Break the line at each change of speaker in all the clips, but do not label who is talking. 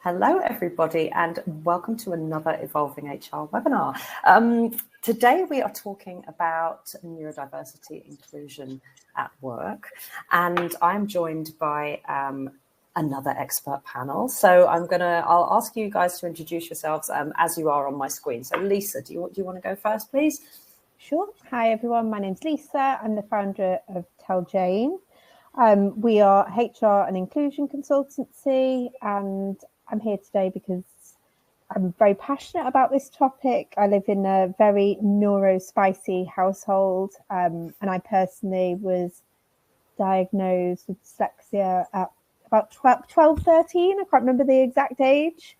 Hello, everybody, and welcome to another Evolving HR webinar. Today, we are talking about neurodiversity inclusion at work, and I'm joined by another expert panel. So I'll ask you guys to introduce yourselves as you are on my screen. So Lisa, do you want to go first, please?
Sure. Hi, everyone. My name's Lisa. I'm the founder of Tell Jane. We are HR and inclusion consultancy, and I'm here today because I'm very passionate about this topic. I live in a very neuro-spicy household, and I personally was diagnosed with dyslexia at about 12, 13. I can't remember the exact age.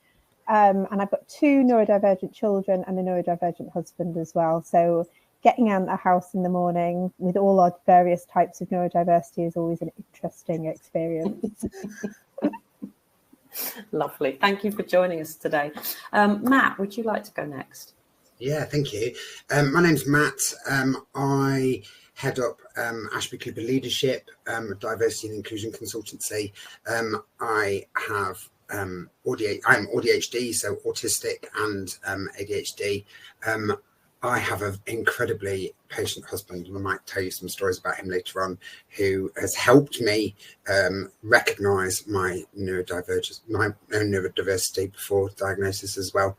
And I've got 2 neurodivergent children and a neurodivergent husband as well. So getting out of the house in the morning with all our various types of neurodiversity is always an interesting experience.
Lovely. Thank you for joining us today. Matt, would you like to go next?
Yeah, thank you. My name's Matt. I head up Ashby Cooper Leadership, Diversity and Inclusion Consultancy. I have I'm ADHD, so autistic and ADHD. I have an incredibly patient husband, and I might tell you some stories about him later on, who has helped me recognise my neurodiversity before diagnosis as well.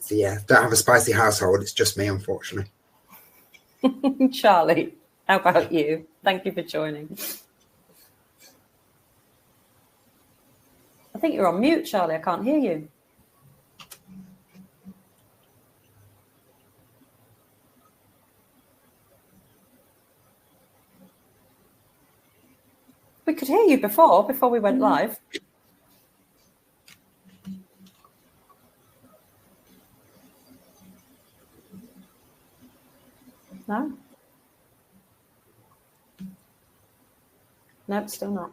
So yeah, don't have a spicy household. It's just me, unfortunately.
Charlie, how about you? Thank you for joining. I think you're on mute, Charlie. I can't hear you. We could hear you before we went live. No? No, still not.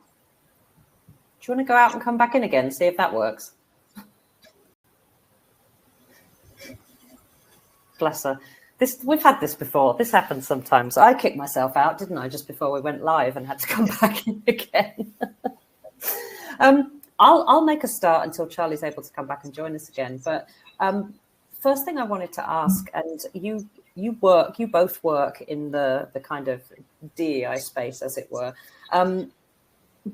Do you want to go out and come back in again, see if that works? Bless her. We've had this before. This happens sometimes. I kicked myself out, didn't I, just before we went live and had to come back in again. I'll make a start until Charlie's able to come back and join us again. But first thing I wanted to ask, and you both work in the kind of DEI space, as it were.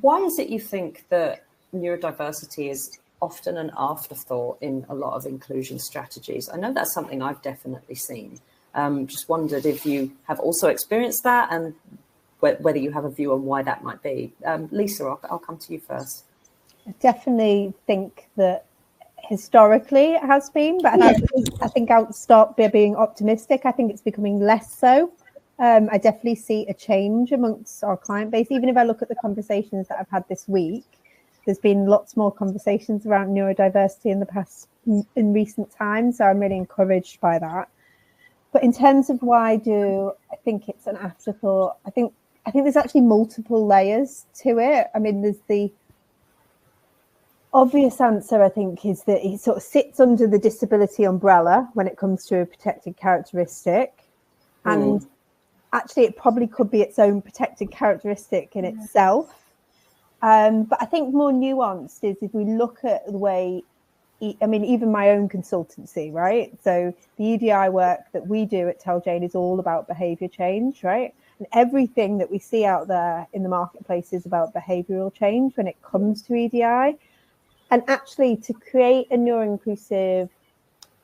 Why is it you think that neurodiversity is often an afterthought in a lot of inclusion strategies? I know that's something I've definitely seen. Just wondered if you have also experienced that and whether you have a view on why that might be. Lisa, I'll come to you first.
I definitely think that historically it has been, but I think I'll start by being optimistic. I think it's becoming less so. I definitely see a change amongst our client base. Even if I look at the conversations that I've had this week, there's been lots more conversations around neurodiversity in recent times. So I'm really encouraged by that. But in terms of why do I think it's an afterthought, I think there's actually multiple layers to it. I mean, there's the obvious answer, I think, is that it sort of sits under the disability umbrella when it comes to a protected characteristic. And actually, it probably could be its own protected characteristic in itself. But I think more nuanced is if we look at the way, even my own consultancy, right? So the EDI work that we do at Tell Jane is all about behaviour change, right? And everything that we see out there in the marketplace is about behavioural change when it comes to EDI. And actually, to create a neuro-inclusive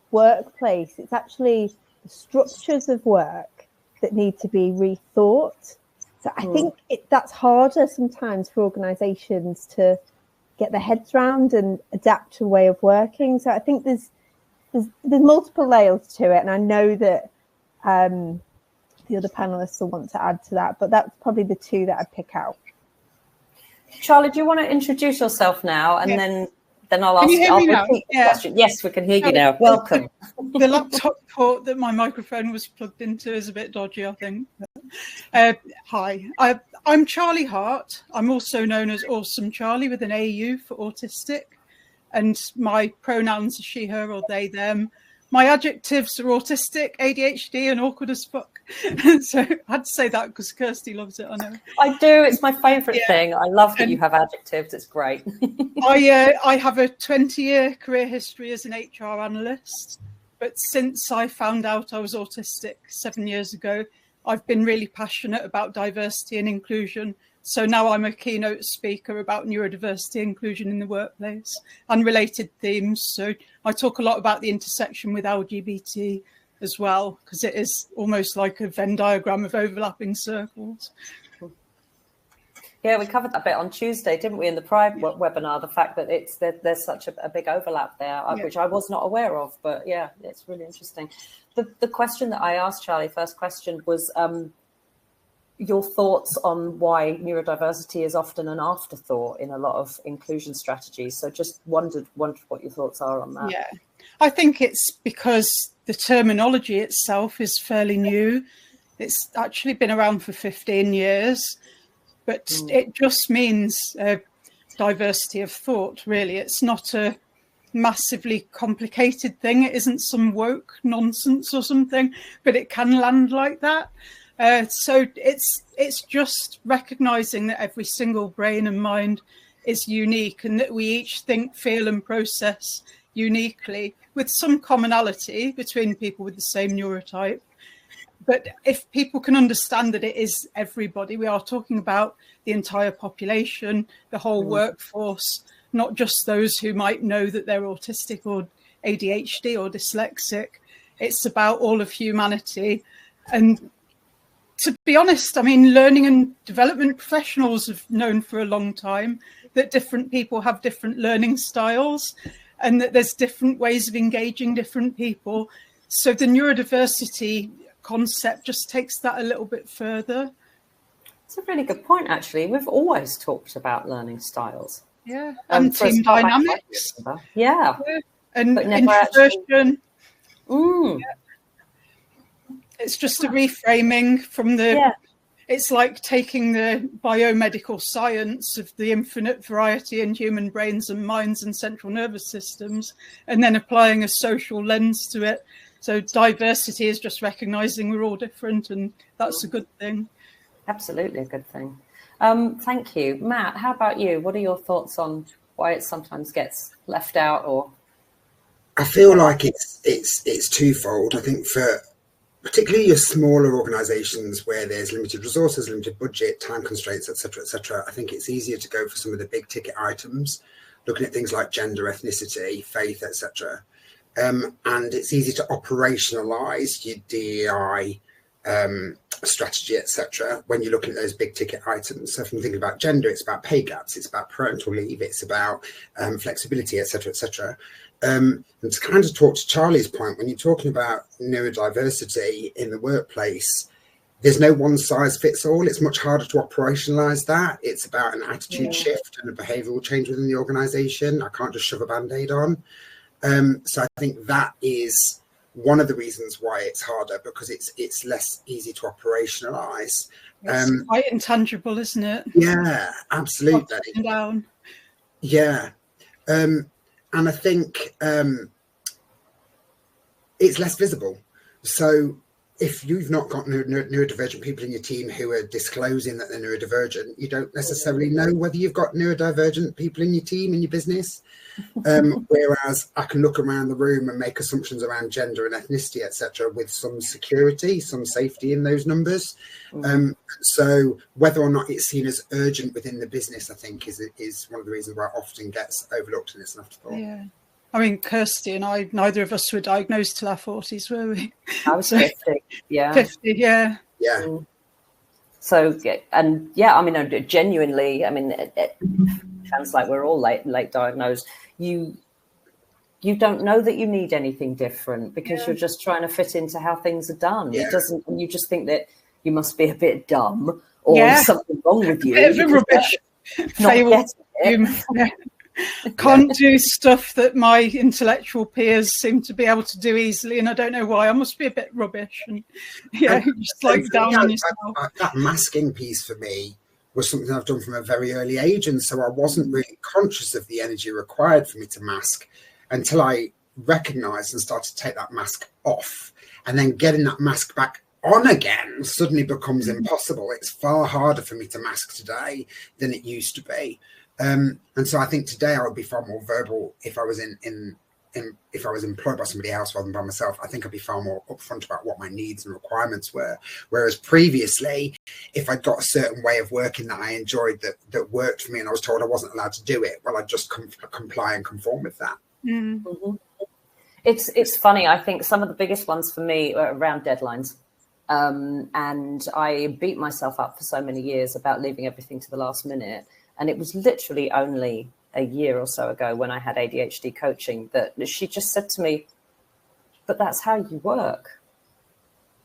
workplace, it's actually the structures of work that need to be rethought. So I think that's harder sometimes for organisations to get their heads around and adapt to a way of working. So I think there's multiple layers to it, and I know that the other panelists will want to add to that, but that's probably the 2 that I'd pick out.
Charlie, do you want to introduce yourself now, and then I'll ask.
Can you hear me now?
Yeah. Question. Yes, we can hear you now. Welcome.
The laptop port that my microphone was plugged into is a bit dodgy, I think. Hi, I'm Charlie Hart. I'm also known as Awesome Charlie with an AU for autistic, and my pronouns are she, her, or they, them. My adjectives are autistic, ADHD, and awkward as fuck. So I had to say that because Kirsty loves it, I know.
I do. It's my favourite thing. I love that you have adjectives. It's great.
I have a 20-year career history as an HR analyst, but since I found out I was autistic 7 years ago, I've been really passionate about diversity and inclusion. So now I'm a keynote speaker about neurodiversity inclusion in the workplace and related themes. So I talk a lot about the intersection with LGBT as well, because it is almost like a Venn diagram of overlapping circles.
Yeah, we covered that bit on Tuesday, didn't we, in the Pride webinar, the fact that there's such a big overlap there, which I was not aware of. But yeah, it's really interesting. The question that I asked Charlie, first question, was your thoughts on why neurodiversity is often an afterthought in a lot of inclusion strategies. So just wondered what your thoughts are on that.
Yeah, I think it's because the terminology itself is fairly new. It's actually been around for 15 years, but it just means diversity of thought, really. It's not a massively complicated thing. It isn't some woke nonsense or something, but it can land like that. So it's just recognizing that every single brain and mind is unique, and that we each think, feel and process uniquely, with some commonality between people with the same neurotype. But if people can understand that it is everybody, we are talking about the entire population, the whole workforce, not just those who might know that they're autistic or ADHD or dyslexic. It's about all of humanity. And to be honest, I mean, learning and development professionals have known for a long time that different people have different learning styles and that there's different ways of engaging different people. So the neurodiversity concept just takes that a little bit further.
It's a really good point, actually. We've always talked about learning styles.
Yeah, and team dynamics.
Yeah.
And introversion. Yeah. It's just a reframing from the... It's like taking the biomedical science of the infinite variety in human brains and minds and central nervous systems, and then applying a social lens to it. So diversity is just recognizing we're all different, and that's a good thing. Absolutely a good thing.
Thank you. Matt, how about you? What are your thoughts on why it sometimes gets left out? Or
I feel like it's twofold. I think for particularly your smaller organizations where there's limited resources, limited budget, time constraints, etc., I think it's easier to go for some of the big ticket items, looking at things like gender, ethnicity, faith, etc. And it's easy to operationalize your DEI strategy, etc., when you're looking at those big ticket items. So if I'm thinking about gender, it's about pay gaps, it's about parental leave, it's about flexibility, etc. And to kind of talk to Charlie's point, when you're talking about neurodiversity in the workplace, there's no one size fits all. It's much harder to operationalize that. It's about an attitude shift and a behavioral change within the organization. I can't just shove a band-aid on. So I think that is one of the reasons why it's harder, because it's less easy to operationalize.
It's quite intangible, isn't it?
Yeah, absolutely.
Up and down.
Yeah. And I think it's less visible. So if you've not got neurodivergent people in your team who are disclosing that they're neurodivergent, you don't necessarily know whether you've got neurodivergent people in your team, in your business. Whereas I can look around the room and make assumptions around gender and ethnicity, etc., with some security, some safety in those numbers. So whether or not it's seen as urgent within the business, I think is one of the reasons why it often gets overlooked and it's an afterthought.
Yeah. I mean, Kirsty and I, neither of us were diagnosed till our 40s, were we?
I was 50, yeah.
50, yeah.
Yeah.
So, and yeah, I mean, genuinely, I mean, it sounds like we're all late diagnosed. You don't know that you need anything different because you're just trying to fit into how things are done.
Yeah.
You just think that you must be a bit dumb or something wrong with you.
A bit of a rubbish. Can't do stuff that my intellectual peers seem to be able to do easily, and I don't know why. I must be a bit rubbish, and just like down on yourself.
That masking piece for me was something I've done from a very early age, and so I wasn't really conscious of the energy required for me to mask until I recognised and started to take that mask off, and then getting that mask back on again suddenly becomes impossible. It's far harder for me to mask today than it used to be. And so I think today I would be far more verbal if I was if I was employed by somebody else rather than by myself. I think I'd be far more upfront about what my needs and requirements were. Whereas previously, if I'd got a certain way of working that I enjoyed that worked for me and I was told I wasn't allowed to do it, well, I'd just comply and conform with that.
Mm-hmm. It's funny. I think some of the biggest ones for me are around deadlines. And I beat myself up for so many years about leaving everything to the last minute. And it was literally only a year or so ago when I had ADHD coaching that she just said to me, but that's how you work.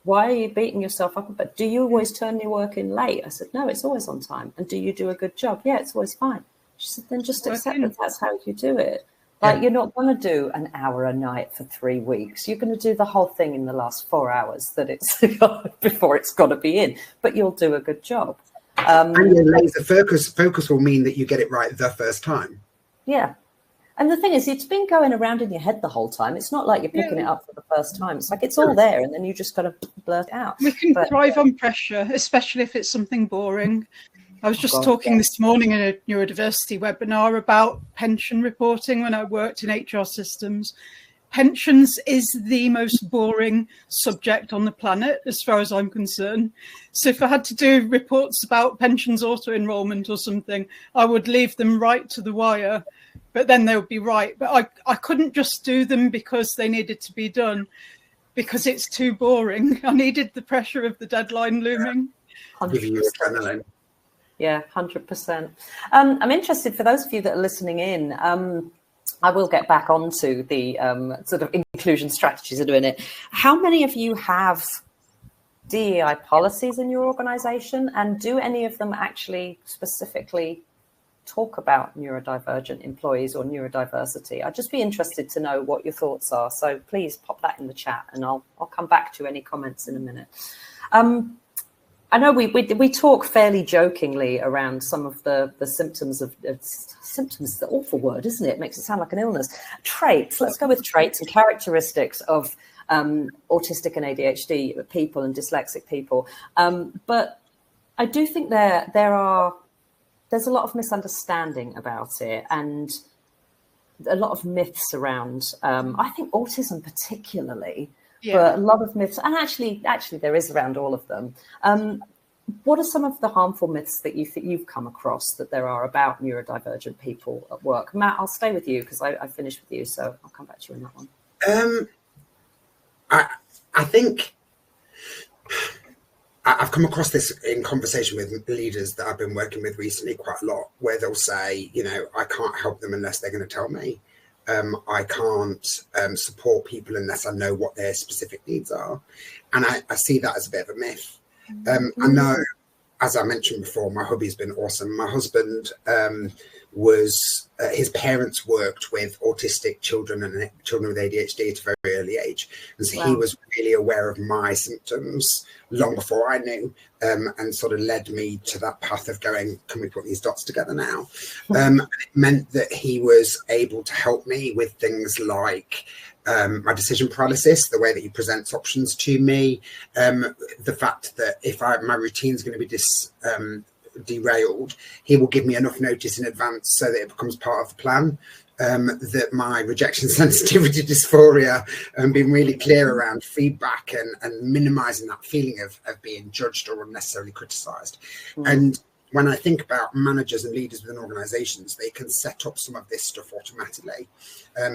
Why are you beating yourself up? But do you always turn your work in late? I said, no, it's always on time. And do you do a good job? Yeah, it's always fine. She said, then just accept that that's how you do it. Like, you're not going to do an hour a night for 3 weeks. You're going to do the whole thing in the last 4 hours that it's before it's got to be in, but you'll do a good job.
And your laser focus will mean that you get it right the first time. Yeah.
And the thing is, it's been going around in your head the whole time. It's not like you're picking it up for the first time. It's like it's all there, and then you just got to blurt it out.
We can thrive on pressure, especially if it's something boring. I was just talking this morning in a neurodiversity webinar about pension reporting when I worked in HR systems. Pensions is the most boring subject on the planet, as far as I'm concerned. So if I had to do reports about pensions auto-enrollment or something, I would leave them right to the wire, but then they would be right. But I couldn't just do them because they needed to be done, because it's too boring. I needed the pressure of the deadline looming.
100%. Yeah, 100%. I'm interested, for those of you that are listening in, I will get back onto the sort of inclusion strategies of doing it. How many of you have DEI policies in your organization, and do any of them actually specifically talk about neurodivergent employees or neurodiversity? I'd just be interested to know what your thoughts are. So please pop that in the chat, and I'll come back to any comments in a minute. I know we talk fairly jokingly around some of the symptoms of symptoms. The awful word, isn't it? It makes it sound like an illness. Traits. Let's go with traits and characteristics of autistic and ADHD people and dyslexic people. But I do think there's a lot of misunderstanding about it, and a lot of myths around. I think autism particularly. Yeah. But a lot of myths, and actually there is around all of them. What are some of the harmful myths that you've come across that there are about neurodivergent people at work? Matt, I'll stay with you because I finished with you, so I'll come back to you on that one.
I think I've come across this in conversation with leaders that I've been working with recently quite a lot, where they'll say, I can't help them unless they're going to tell me. I can't support people unless I know what their specific needs are. And I see that as a bit of a myth. I know, as I mentioned before, my hubby's been awesome. My husband his parents worked with autistic children and children with ADHD at a very early age. And so he was really aware of my symptoms long before I knew, and sort of led me to that path of going, can we put these dots together now? It meant that he was able to help me with things like my decision paralysis, the way that he presents options to me, the fact that if my routine is going to be derailed, he will give me enough notice in advance so that it becomes part of the plan. That my rejection sensitivity dysphoria, being really clear around feedback and minimizing that feeling of being judged or unnecessarily criticized. And when I think about managers and leaders within organizations, they can set up some of this stuff automatically,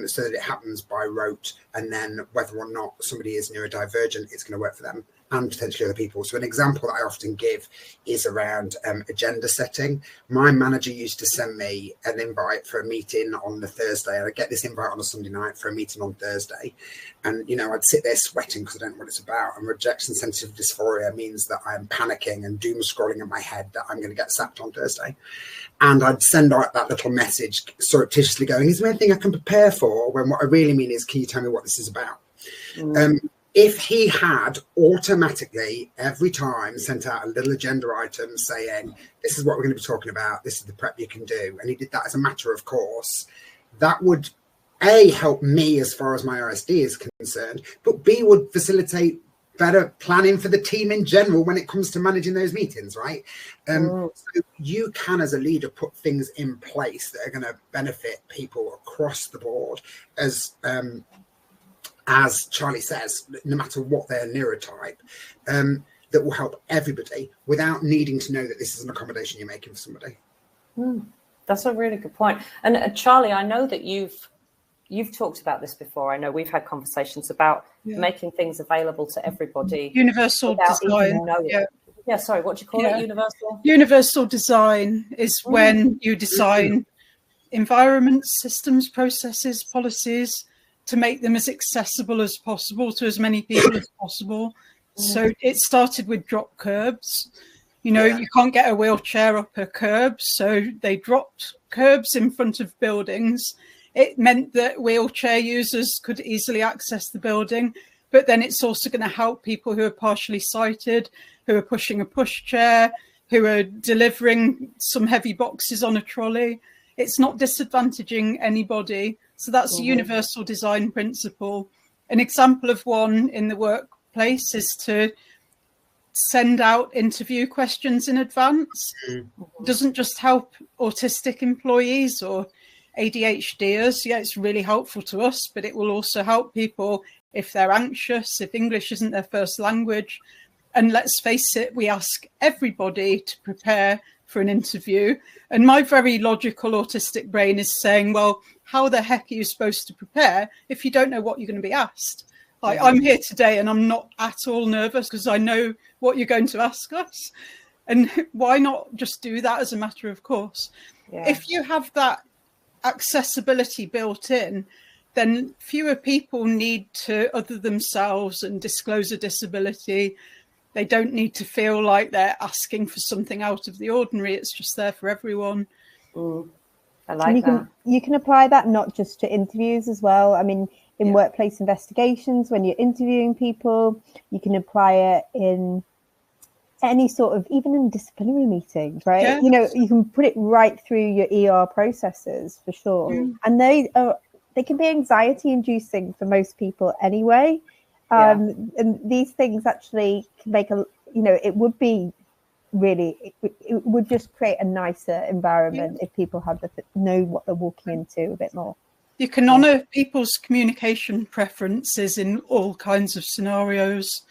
so that it happens by rote, and then whether or not somebody is neurodivergent, it's going to work for them and potentially other people. So an example that I often give is around agenda setting. My manager used to send me an invite for a meeting on the Thursday, and I get this invite on a Sunday night for a meeting on Thursday. And, I'd sit there sweating because I don't know what it's about. And rejection sensitive dysphoria means that I'm panicking and doom scrolling in my head that I'm going to get sacked on Thursday. And I'd send out that little message surreptitiously going, is there anything I can prepare for? When what I really mean is, can you tell me what this is about? If he had automatically every time sent out a little agenda item saying, this is what we're going to be talking about, this is the prep you can do, and he did that as a matter of course, that would A, help me as far as my RSD is concerned, but B, would facilitate better planning for the team in general when it comes to managing those meetings, right? So you can, as a leader, put things in place that are going to benefit people across the board, as Charlie says, no matter what their neurotype, that will help everybody without needing to know that this is an accommodation you're making for somebody.
That's a really good point. And Charlie, I know that you've talked about this before. I know we've had conversations about making things available to everybody.
Universal design.
Sorry, what do you call it? Universal?
Universal design is when you design environments, systems, processes, policies to make them as accessible as possible to as many people as possible. So it started with drop curbs. You can't get a wheelchair up a curb, so they dropped curbs in front of buildings. It meant that wheelchair users could easily access the building, but then it's also going to help people who are partially sighted, who are pushing a pushchair, who are delivering some heavy boxes on a trolley. It's not disadvantaging anybody. So that's the universal design principle. An example of one in the workplace is to send out interview questions in advance. It doesn't just help autistic employees or ADHDers. It's really helpful to us, but it will also help people if they're anxious, if English isn't their first language. And let's face it, we ask everybody to prepare for an interview. And my very logical autistic brain is saying, well, how the heck are you supposed to prepare if you don't know what you're going to be asked? I'm here today and I'm not at all nervous because I know what you're going to ask us. And why not just do that as a matter of course? If you have that accessibility built in, then fewer people need to other themselves and disclose a disability. They don't need to feel like they're asking for something out of the ordinary. It's just there for everyone.
I like that.
You can apply that not just to interviews as well. I mean, in workplace investigations, when you're interviewing people, you can apply it in any sort of, even in disciplinary meetings, right? You can put it right through your ER processes for sure. And they can be anxiety inducing for most people anyway. And these things actually can make it would be really, it would just create a nicer environment if people had know what they're walking into a bit more.
You can honour people's communication preferences in all kinds of scenarios.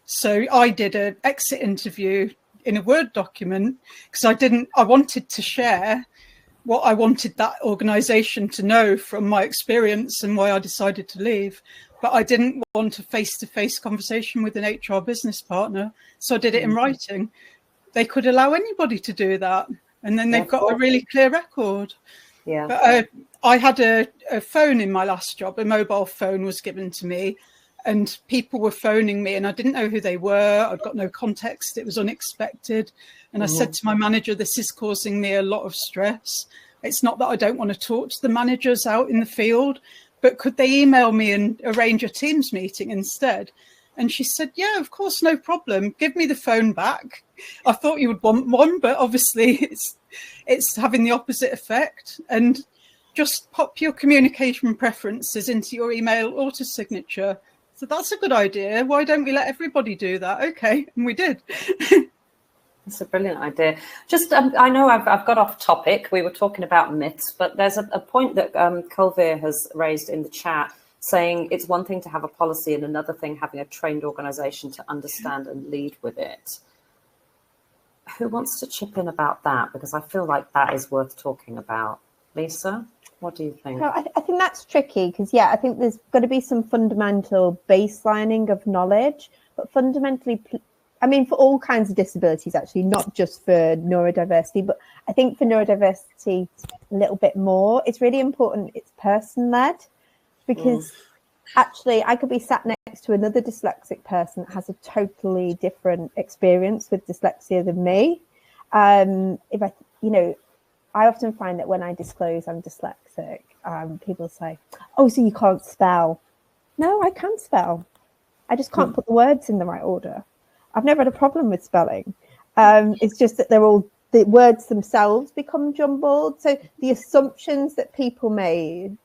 So I did an exit interview in a Word document because I wanted to share what I wanted that organisation to know from my experience and why I decided to leave. But I didn't want a face-to-face conversation with an HR business partner. So I did it in writing. They could allow anybody to do that. And then they've got a really clear record. But I had a phone in my last job. A mobile phone was given to me and people were phoning me and I didn't know who they were. I'd got no context. It was unexpected. And I said to my manager, this is causing me a lot of stress. It's not that I don't want to talk to the managers out in the field, but could they email me and arrange a Teams meeting instead? And she said, yeah, of course, no problem. Give me the phone back. I thought you would want one, but obviously it's having the opposite effect. And just pop your communication preferences into your email auto-signature. So that's a good idea. Why don't we let everybody do that? Okay, and we did.
That's a brilliant idea. Just, I know I've got off topic. We were talking about myths, but there's a point that Colvire has raised in the chat saying it's one thing to have a policy and another thing having a trained organisation to understand and lead with it. Who wants to chip in about that? Because I feel like that is worth talking about. Lisa, what do you think?
No, I think that's tricky because, I think there's got to be some fundamental baselining of knowledge, but fundamentally, I mean, for all kinds of disabilities, actually, not just for neurodiversity, but I think for neurodiversity a little bit more. It's really important it's person-led because actually I could be sat next to another dyslexic person that has a totally different experience with dyslexia than me. If I often find that when I disclose I'm dyslexic, people say, oh, so you can't spell. No, I can spell. I just can't put the words in the right order. I've never had a problem with spelling. It's just that the words themselves become jumbled. So the assumptions that people made,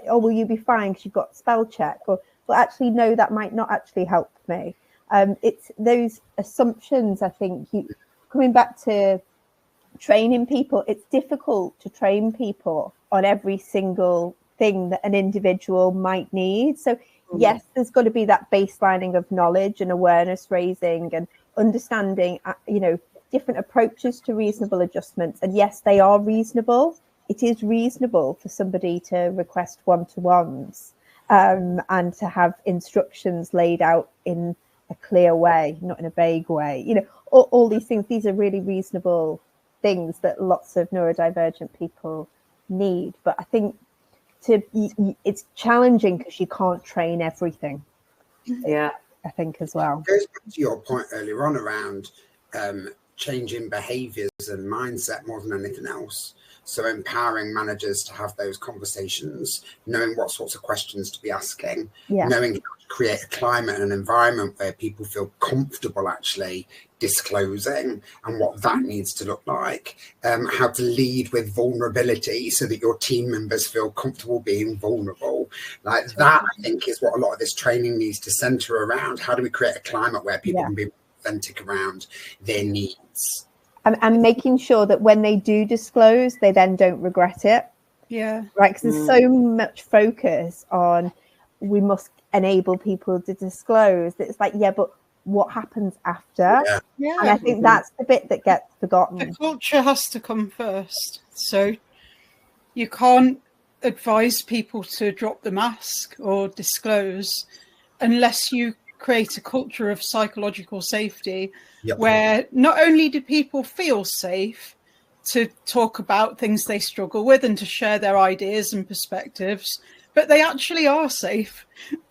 will you be fine because you've got spell check? Or, well, actually, no, that might not actually help me. It's those assumptions, I think, coming back to training people, it's difficult to train people on every single thing that an individual might need. So yes, there's got to be that baselining of knowledge and awareness raising and understanding, different approaches to reasonable adjustments. And yes, they are reasonable. It is reasonable for somebody to request one-to-ones and to have instructions laid out in a clear way, not in a vague way. All these things, these are really reasonable things that lots of neurodivergent people need. But I think it's challenging because you can't train everything.
Yeah,
I think as well.
It goes back to your point earlier on around changing behaviours and mindset more than anything else. So empowering managers to have those conversations, knowing what sorts of questions to be asking, knowing how to create a climate and an environment where people feel comfortable actually disclosing and what that needs to look like, how to lead with vulnerability so that your team members feel comfortable being vulnerable. Like that, I think, is what a lot of this training needs to centre around. How do we create a climate where people can be authentic around their needs?
And making sure that when they do disclose, they then don't regret it.
Yeah.
Right. Because there's so much focus on we must enable people to disclose. It's like, but what happens after?
Yeah.
And I think that's the bit that gets forgotten.
The culture has to come first. So you can't advise people to drop the mask or disclose unless you create a culture of psychological safety where not only do people feel safe to talk about things they struggle with and to share their ideas and perspectives, but they actually are safe.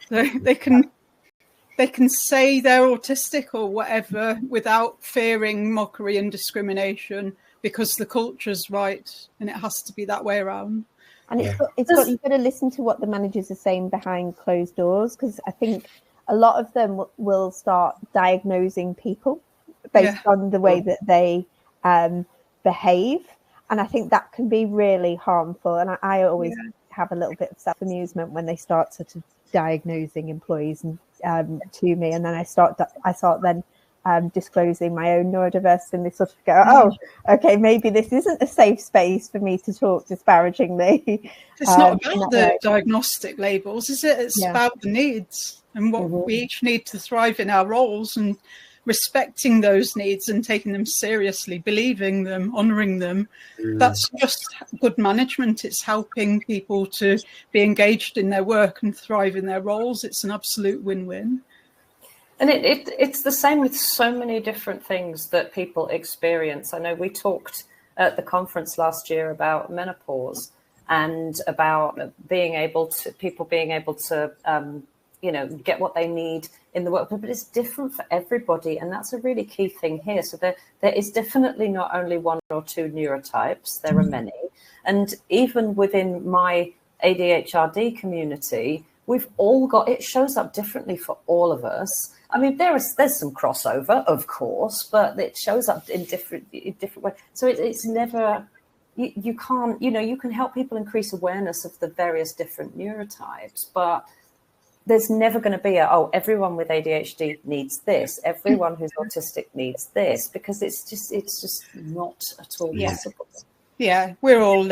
They can say they're autistic or whatever without fearing mockery and discrimination because the culture's right, and it has to be that way around.
And you've got to listen to what the managers are saying behind closed doors, because I think a lot of them will start diagnosing people based on the way that they behave. And I think that can be really harmful. And I always have a little bit of self-amusement when they start sort of diagnosing employees to me. And then I start then disclosing my own neurodiversity, and they sort of go, oh, okay, maybe this isn't a safe space for me to talk disparagingly.
It's not about the diagnostic labels, is it? It's about the needs and what we each need to thrive in our roles, and respecting those needs and taking them seriously, believing them, honouring them. That's just good management. It's helping people to be engaged in their work and thrive in their roles. It's an absolute win-win.
And it's the same with so many different things that people experience. I know we talked at the conference last year about menopause and about people being able to get what they need in the work, but it's different for everybody, and that's a really key thing here. So there is definitely not only one or two neurotypes, there are many, and even within my ADHD community, we've all got, it shows up differently for all of us. I mean, there's some crossover, of course, but it shows up in different ways. So it's never, you can't, you can help people increase awareness of the various different neurotypes, but there's never going to be everyone with ADHD needs this, everyone who's autistic needs this, because it's just not at all possible.
Yeah, we're all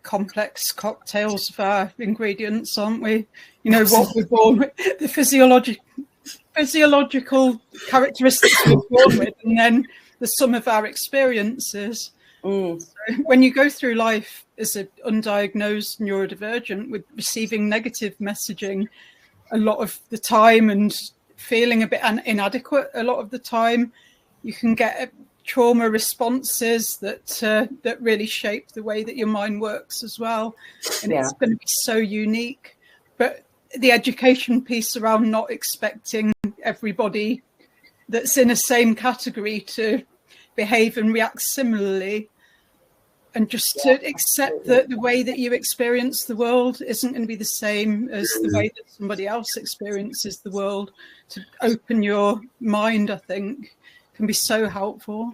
complex cocktails of our ingredients, aren't we? What we're born with, the physiological characteristics we're born with, and then the sum of our experiences. So when you go through life as an undiagnosed neurodivergent with receiving negative messaging a lot of the time and feeling a bit inadequate a lot of the time, you can get trauma responses that really shape the way that your mind works as well. And it's going to be so unique. But the education piece around not expecting everybody that's in the same category to behave and react similarly, and just to accept that the way that you experience the world isn't going to be the same as the way that somebody else experiences the world. To open your mind, I think, can be so helpful.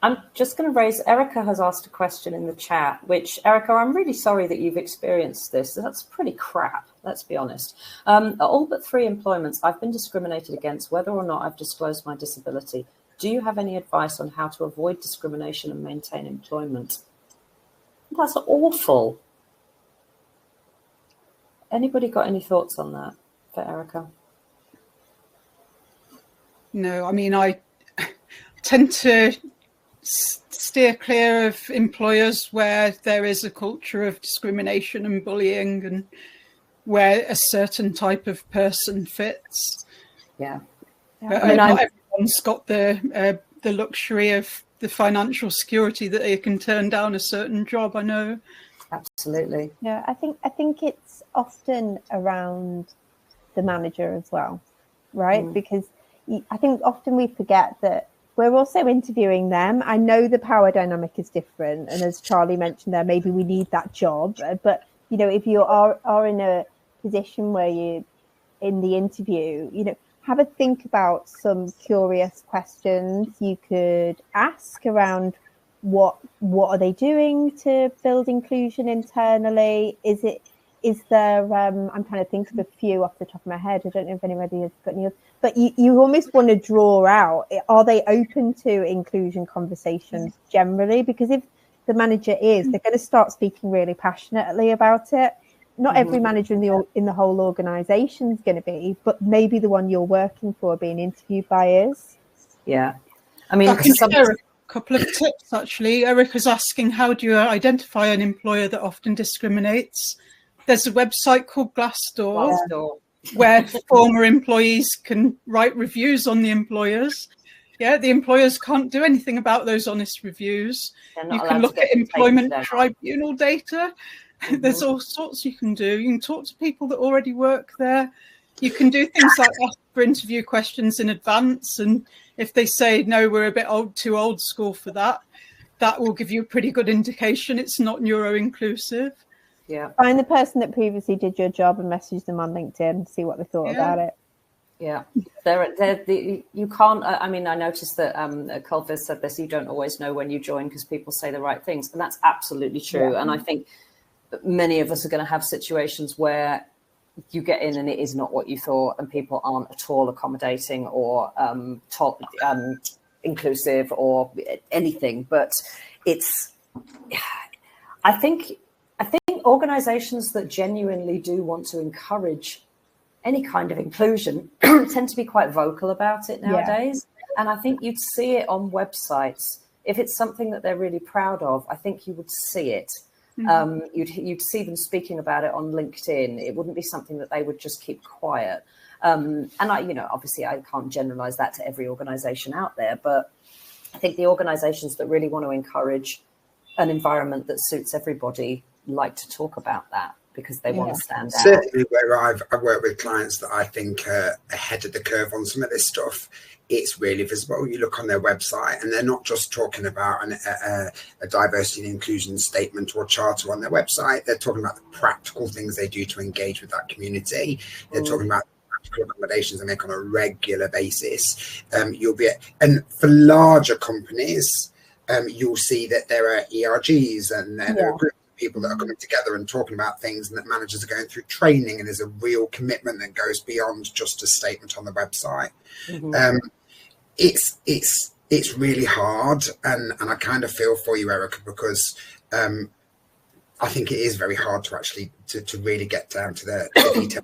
I'm just going to raise, Erica has asked a question in the chat, which, Erica, I'm really sorry that you've experienced this. That's pretty crap, let's be honest. At all but 3 employments, I've been discriminated against whether or not I've disclosed my disability. Do you have any advice on how to avoid discrimination and maintain employment? That's awful. Anybody got any thoughts on that for Erica?
No, I mean, I tend to steer clear of employers where there is a culture of discrimination and bullying, and where a certain type of person fits.
Yeah.
I mean, not everyone's got the luxury of the financial security that they can turn down a certain job, I know.
Absolutely.
Yeah, I think it's often around the manager as well, right? Because I think often we forget that we're also interviewing them. I know the power dynamic is different, and as Charlie mentioned there, maybe we need that job. But you know, if you are in a position where you in the interview, you know, have a think about some curious questions you could ask around what are they doing to build inclusion internally? Is there I'm trying to think of a few off the top of my head. I don't know if anybody has got any, but you almost want to draw out, are they open to inclusion conversations generally? Because if the manager is, they're going to start speaking really passionately about it. Not every manager in the whole organisation is going to be, but maybe the one you're working for being interviewed by is.
Yeah, I mean,
I can share a couple of tips actually. Erica's asking, how do you identify an employer that often discriminates? There's a website called Glassdoor, where former employees can write reviews on the employers. Yeah, the employers can't do anything about those honest reviews. You can look at employment tribunal data. There's all sorts you can do. You can talk to people that already work there. You can do things like ask for interview questions in advance, and if they say no, we're a bit too old school for that, that will give you a pretty good indication it's not neuro-inclusive.
Yeah.
Find the person that previously did your job and message them on LinkedIn, see what they thought about it.
Yeah, you can't. I mean, I noticed that Culver said this. You don't always know when you join because people say the right things, and that's absolutely true. Yeah. And I think many of us are going to have situations where you get in and it is not what you thought, and people aren't at all accommodating or inclusive or anything. But it's, I think organizations that genuinely do want to encourage any kind of inclusion tend to be quite vocal about it nowadays. Yeah. And I think you'd see it on websites. If it's something that they're really proud of, I think you would see it. You'd see them speaking about it on LinkedIn. It wouldn't be something that they would just keep quiet. And obviously I can't generalize that to every organization out there, but I think the organizations that really want to encourage an environment that suits everybody like to talk about that because they want to stand out.
Certainly where I've worked with clients that I think are ahead of the curve on some of this stuff, it's really visible. You look on their website and they're not just talking about a diversity and inclusion statement or charter on their website. They're talking about the practical things they do to engage with that community. They're talking about practical accommodations they make on a regular basis. And for larger companies, you'll see that there are ERGs and there are groups of people that are coming together and talking about things, and that managers are going through training, and there's a real commitment that goes beyond just a statement on the website. It's really hard, and I kind of feel for you, Erica, because I think it is very hard to actually to really get down to the detail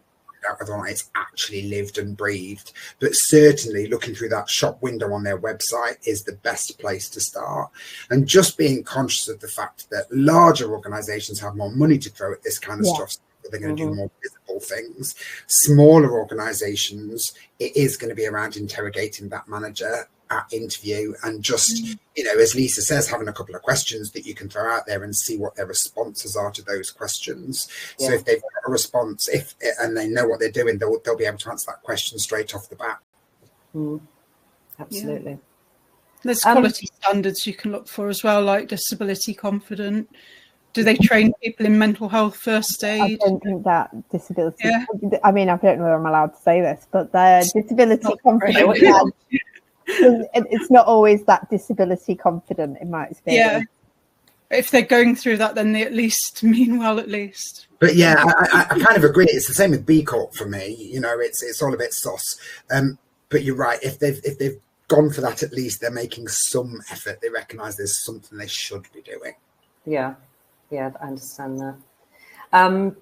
whether or not it's actually lived and breathed. But certainly looking through that shop window on their website is the best place to start. And just being conscious of the fact that larger organizations have more money to throw at this kind of stuff, so they're going to do more visible things. Smaller organizations, it is going to be around interrogating that manager at interview, and just, as Lisa says, having a couple of questions that you can throw out there and see what their responses are to those questions. So if they've got a response, and they know what they're doing, they'll be able to answer that question straight off the bat.
Absolutely.
Yeah. There's quality standards you can look for as well, like disability confident. Do they train people in mental health first aid?
I don't think that disability. I mean, I don't know if I'm allowed to say this, but the disability confident. It's not always that disability confident in my experience.
Yeah. If they're going through that, then they at least mean well, at least.
But yeah, I kind of agree. It's the same with B Corp for me. You know, it's all a bit sus. But you're right. If they've gone for that, at least they're making some effort. They recognise there's something they should be doing.
Yeah, I understand that.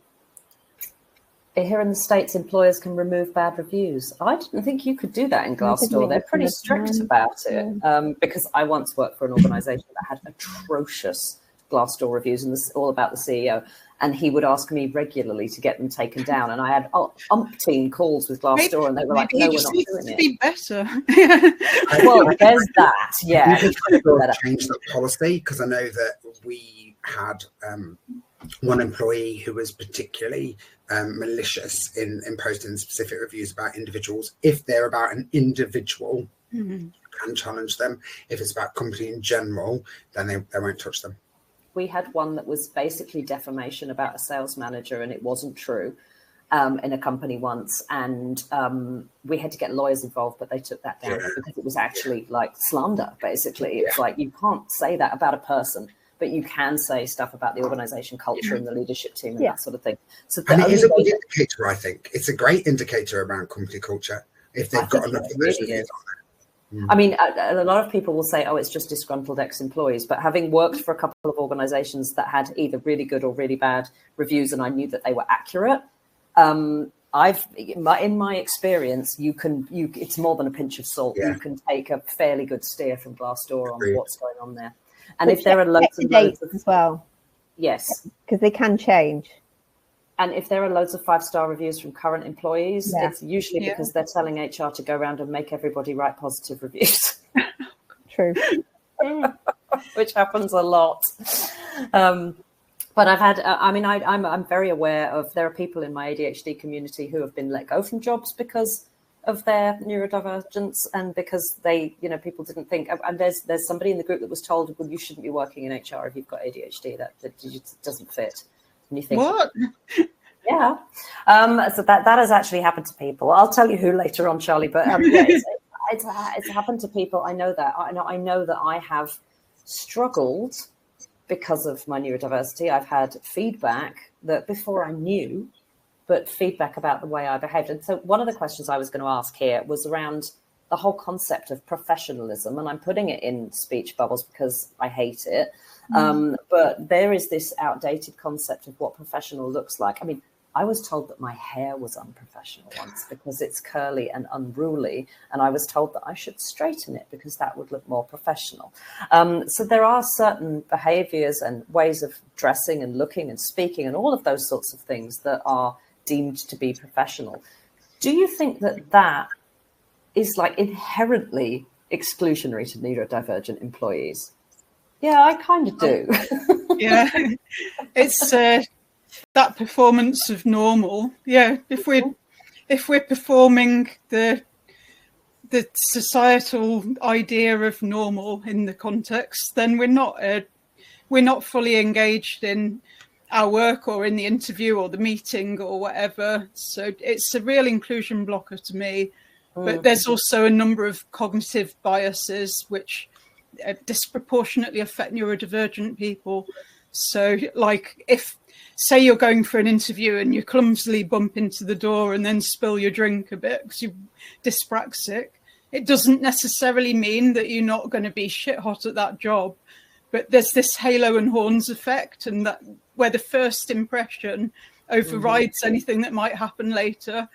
Here in the States, employers can remove bad reviews. I didn't think you could do that in Glassdoor. They're pretty strict about it, because I once worked for an organisation that had atrocious Glassdoor reviews, and this is all about the CEO. And he would ask me regularly to get them taken down. And I had umpteen calls with Glassdoor, and they were like, "No, we're not doing it."
Be better.
Well, there's that. Yeah,
change that policy, because I know that we had one employee who was particularly malicious in posting specific reviews about individuals. If they're about an individual, you can challenge them. If it's about company in general, then they won't touch them.
We had one that was basically defamation about a sales manager, and it wasn't true, in a company once. And we had to get lawyers involved, but they took that down because it was actually like slander, basically. It's like, you can't say that about a person, but you can say stuff about the organisation culture and the leadership team and that sort of thing. So
and it is a good indicator, I think. It's a great indicator around company culture if they've got enough of those reviews on there.
I mean, a lot of people will say, oh, it's just disgruntled ex-employees. But having worked for a couple of organizations that had either really good or really bad reviews, and I knew that they were accurate, in my experience, it's more than a pinch of salt. You can take a fairly good steer from Glassdoor on what's going on there. And if there are loads of
as well.
Yes.
Because they can change.
And if there are loads of 5-star reviews from current employees, it's usually because they're telling HR to go around and make everybody write positive reviews.
True.
Which happens a lot. But I've had, I'm very aware of, there are people in my ADHD community who have been let go from jobs because of their neurodivergence, and because people didn't think, and there's somebody in the group that was told, well, you shouldn't be working in HR if you've got ADHD, that doesn't fit. And you think,
what?
Yeah. So that has actually happened to people. I'll tell you who later on, Charlie. But it's happened to people. I know that. I know that I have struggled because of my neurodiversity. I've had feedback that before I knew, but feedback about the way I behaved. And so one of the questions I was going to ask here was around the whole concept of professionalism. And I'm putting it in speech bubbles because I hate it. But there is this outdated concept of what professional looks like. I mean, I was told that my hair was unprofessional once because it's curly and unruly. And I was told that I should straighten it because that would look more professional. So there are certain behaviors and ways of dressing and looking and speaking and all of those sorts of things that are deemed to be professional. Do you think that is like inherently exclusionary to neurodivergent employees? Yeah, I kind of do.
Yeah, it's that performance of normal. Yeah, if we're performing the societal idea of normal in the context, then we're not fully engaged in our work or in the interview or the meeting or whatever. So it's a real inclusion blocker to me. But there's also a number of cognitive biases which disproportionately affect neurodivergent people. So like if, say you're going for an interview and you clumsily bump into the door and then spill your drink a bit because you're dyspraxic, it doesn't necessarily mean that you're not going to be shit hot at that job. But there's this halo and horns effect, and that where the first impression overrides anything that might happen later.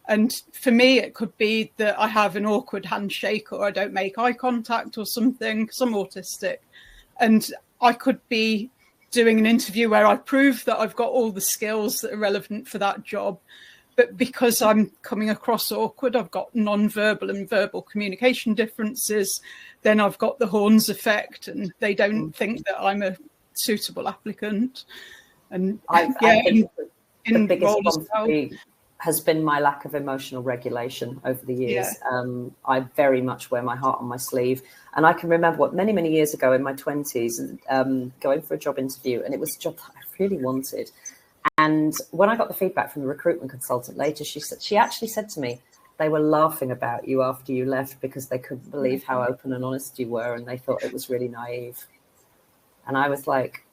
And for me, it could be that I have an awkward handshake or I don't make eye contact or something, because I'm autistic. And I could be doing an interview where I prove that I've got all the skills that are relevant for that job. But because I'm coming across awkward, I've got non-verbal and verbal communication differences, then I've got the horns effect and they don't think that I'm a suitable applicant. And
I think the biggest problem for me has been my lack of emotional regulation over the years. I very much wear my heart on my sleeve. And I can remember many, many years ago in my 20s, going for a job interview, and it was a job that I really wanted. And when I got the feedback from the recruitment consultant later, she actually said to me, they were laughing about you after you left because they couldn't believe how open and honest you were, and they thought it was really naive. And I was like,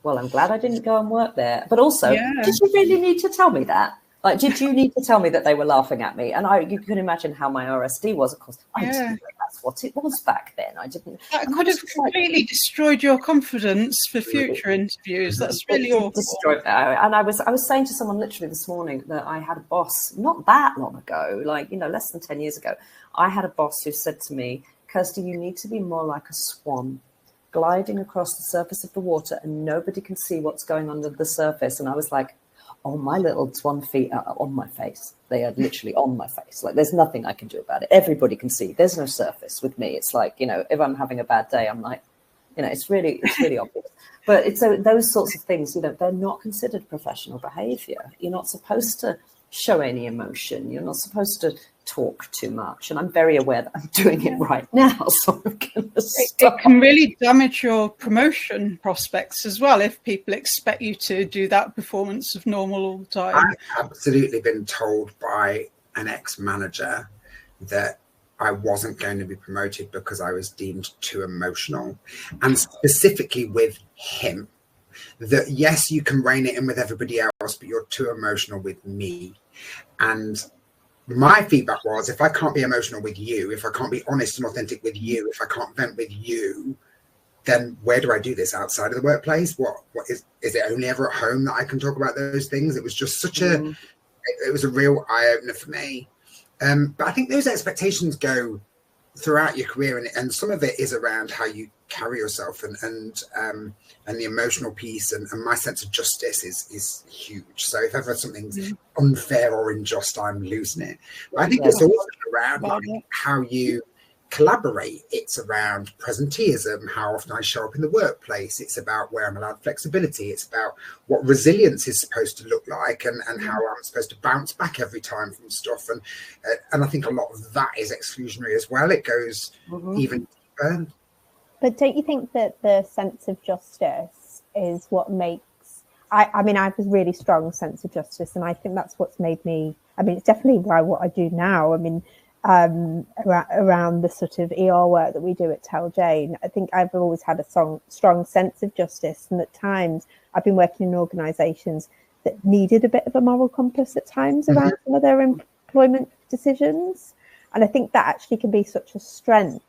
well, I'm glad I didn't go and work there. But also, did you really need to tell me that? Like, did you need to tell me that they were laughing at me? And you can imagine how my RSD was, of course. I didn't know that's what it was back then. I didn't.
That could have completely destroyed your confidence for future interviews. That's really awful.
And I was saying to someone literally this morning that I had a boss not that long ago, like, less than 10 years ago. I had a boss who said to me, Kirsty, you need to be more like a swan, gliding across the surface of the water and nobody can see what's going under the surface. And I was like, oh, my little swan feet are on my face. They are literally on my face. Like, there's nothing I can do about it. Everybody can see. There's no surface with me. It's like, if I'm having a bad day, I'm like, it's really obvious. But it's so those sorts of things, they're not considered professional behavior. You're not supposed to show any emotion. You're not supposed to talk too much. And I'm very aware that I'm doing it right now. So I'm going to stop.
It can really damage your promotion prospects as well if people expect you to do that performance of normal all the time.
I've absolutely been told by an ex-manager that I wasn't going to be promoted because I was deemed too emotional, and specifically with him, that yes, you can rein it in with everybody else, but you're too emotional with me. And my feedback was, if I can't be emotional with you, if I can't be honest and authentic with you, if I can't vent with you, then where do I do this outside of the workplace? What is it only ever at home that I can talk about those things? It was just such it was a real eye opener for me. But I think those expectations go throughout your career, and some of it is around how you carry yourself and the emotional piece, and my sense of justice is huge. So if ever something's unfair or unjust, I'm losing it. But I think it's also around how you collaborate. It's around presenteeism, how often I show up in the workplace. It's about where I'm allowed flexibility. It's about what resilience is supposed to look like, and how I'm supposed to bounce back every time from stuff. And I think a lot of that is exclusionary as well. It goes even deeper.
But don't you think that the sense of justice is what makes... I mean, I have a really strong sense of justice, and I think that's what's made me... I mean, it's definitely why what I do now. I mean, around the sort of ER work that we do at Tell Jane, I think I've always had a strong sense of justice, and at times I've been working in organisations that needed a bit of a moral compass at times around some of their employment decisions, and I think that actually can be such a strength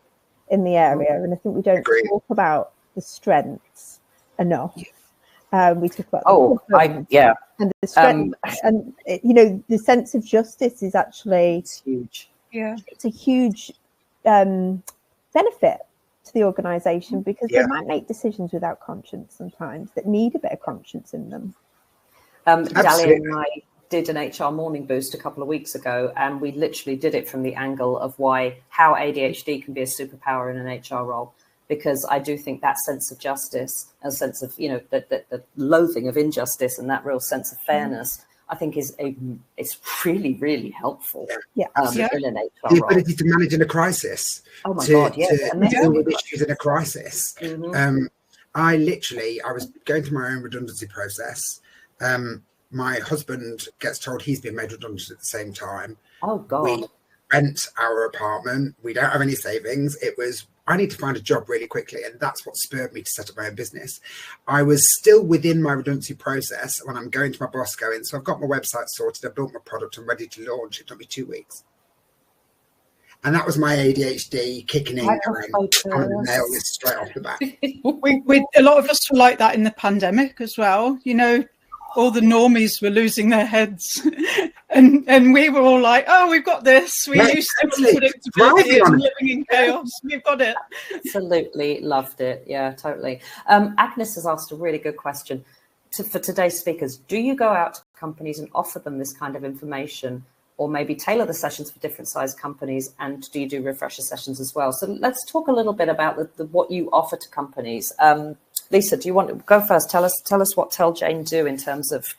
in the area, and I think we don't talk about the strengths enough. We talk about and the strength, and the sense of justice is actually
huge.
Yeah, it's a huge benefit to the organisation, because they might make decisions without conscience sometimes that need a bit of conscience in them.
Dahlia and I did an HR morning boost a couple of weeks ago, and we literally did it from the angle of how ADHD can be a superpower in an HR role, because I do think that sense of justice, a sense of the loathing of injustice, and that real sense of fairness, I think it's really, really helpful. In an HR
the ability to manage in a crisis.
Oh my God, yes.
To deal with issues in a crisis. I was going through my own redundancy process. My husband gets told he's been made redundant at the same time.
Oh God.
We rent our apartment. We don't have any savings. It was, I need to find a job really quickly. And that's what spurred me to set up my own business. I was still within my redundancy process when I'm going to my boss going, so I've got my website sorted. I've built my product. I'm ready to launch. It took me 2 weeks. And that was my ADHD kicking in, going, I'm going to nail this straight off the bat.
we a lot of us were like that in the pandemic as well. All the normies were losing their heads, and we were all like, "Oh, we've got this. We're used to predictability and living in chaos. We've got it."
Absolutely loved it. Yeah, totally. Agnes has asked a really good question for today's speakers. Do you go out to companies and offer them this kind of information, or maybe tailor the sessions for different size companies? And do you do refresher sessions as well? So let's talk a little bit about what you offer to companies. Lisa, do you want to go first? Tell us what Tell Jane do in terms of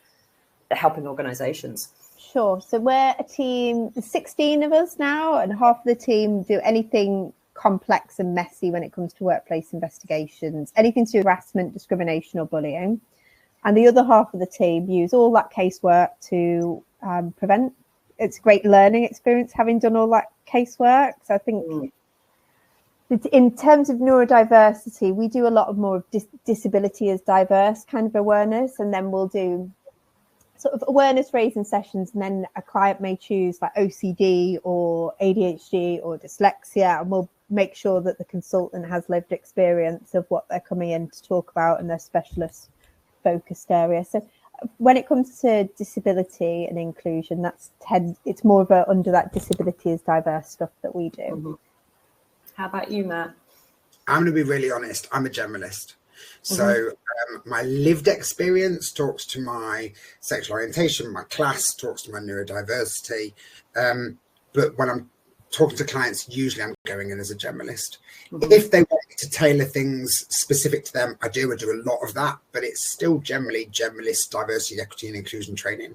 helping organisations.
Sure. So we're a team, 16 of us now, and half of the team do anything complex and messy when it comes to workplace investigations, anything to do with harassment, discrimination or bullying. And the other half of the team use all that casework to prevent it's a great learning experience having done all that casework. So I think in terms of neurodiversity, we do a lot of more of disability as diverse kind of awareness, and then we'll do sort of awareness raising sessions, and then a client may choose like OCD or ADHD or dyslexia, and we'll make sure that the consultant has lived experience of what they're coming in to talk about in their specialist focused area. So when it comes to disability and inclusion, it's more of a under that disability as diverse stuff that we do.
Mm-hmm. How about you, Matt?
I'm going to be really honest. I'm a generalist. So my lived experience talks to my sexual orientation, my class talks to my neurodiversity. But when I'm talking to clients, usually I'm going in as a generalist. If they want me to tailor things specific to them, I do a lot of that, but it's still generally generalist diversity, equity and inclusion training.